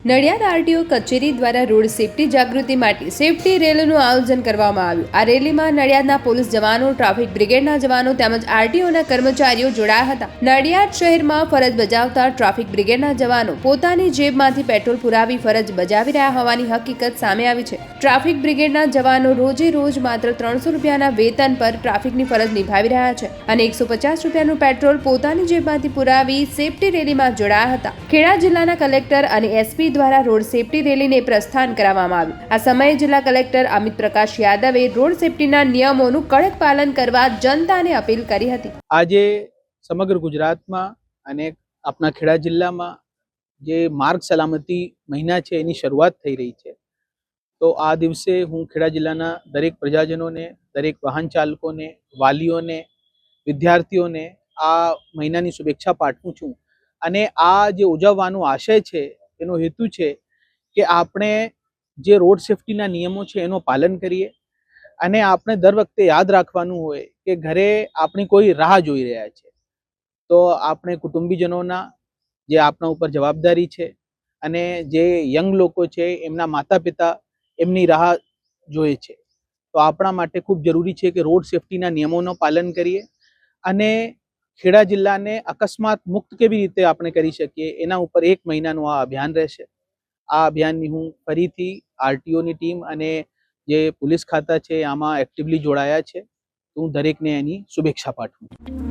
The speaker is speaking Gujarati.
નડિયાદ આરટીઓ કચેરી દ્વારા રોડ સેફટી જાગૃતિ માટે સેફટી રેલીનું આયોજન કરવામાં આવ્યું। આ રેલીમાં નડિયાદના પોલીસ જવાનો, ટ્રાફિક બ્રિગેડના જવાનો તેમજ આરટીઓના કર્મચારીઓ જોડાયા હતા। નડિયાદ શહેરમાં ફરજ બજાવતા ટ્રાફિક બ્રિગેડના જવાનો પોતાની જેબમાંથી પેટ્રોલ પુરાવી ફરજ બજાવી રહ્યા હોવાની હકીકત સામે આવી છે। ટ્રાફિક બ્રિગેડના જવાનો રોજે રોજ માત્ર 300 રૂપિયાના વેતન પર ટ્રાફિકની ફરજ નિભાવી રહ્યા છે અને 150 રૂપિયાનું પેટ્રોલ પોતાની જેબમાંથી પુરાવી સેફટી રેલીમાં જોડાયા હતા। ખેડા જિલ્લાના કલેક્ટર અને એસપી દ્વારા રોડ સેફટી રેલીને પ્રસ્થાન કરાવવામાં આવ્યું। આ સમયે જિલ્લા કલેક્ટર અમિત પ્રકાશ યાદવે રોડ સેફટીના નિયમોનું કડક પાલન કરવા જનતાને અપીલ કરી હતી। આજે સમગ્ર ગુજરાતમાં અને આપણા ખેડા જિલ્લામાં જે માર્ગ સલામતી મહિના છે એની શરૂઆત થઈ રહી છે। તો આ દિવસે હું ખેડા જિલ્લાના દરેક પ્રજાજનોને, દરેક વાહન ચાલકોને, વાલીઓને, વિદ્યાર્થીઓને આ મહિનાની શુભેચ્છા પાઠવું છું। અને આ જે ઉજવવાનો આશય છે એનો હેતુ છે કે આપણે જે રોડ સેફટીના નિયમો છે એનું પાલન કરીએ અને આપણે દર વખતે યાદ રાખવાનું હોય કે ઘરે આપણી કોઈ રાહ જોઈ રહ્યા છે, તો આપણે કુટુંબીજનોના જે આપણા ઉપર જવાબદારી છે અને જે યંગ લોકો છે એમના માતા પિતા એમની રાહ જોઈએ છે। તો આપણા માટે ખૂબ જરૂરી છે કે રોડ સેફટીના નિયમોનું પાલન કરીએ અને ખેડા જિલ્લાને અકસ્માત મુક્ત કેવી રીતે આપણે કરી શકીએ એના ઉપર 1 મહિનાનું આ અભિયાન રહેશે। આ અભિયાનની હું ફરીથી આરટીઓની ટીમ અને જે પોલીસ ખાતા છે આમાં એક્ટિવલી જોડાયા છે, હું દરેકને એની શુભેચ્છા પાઠવું છું।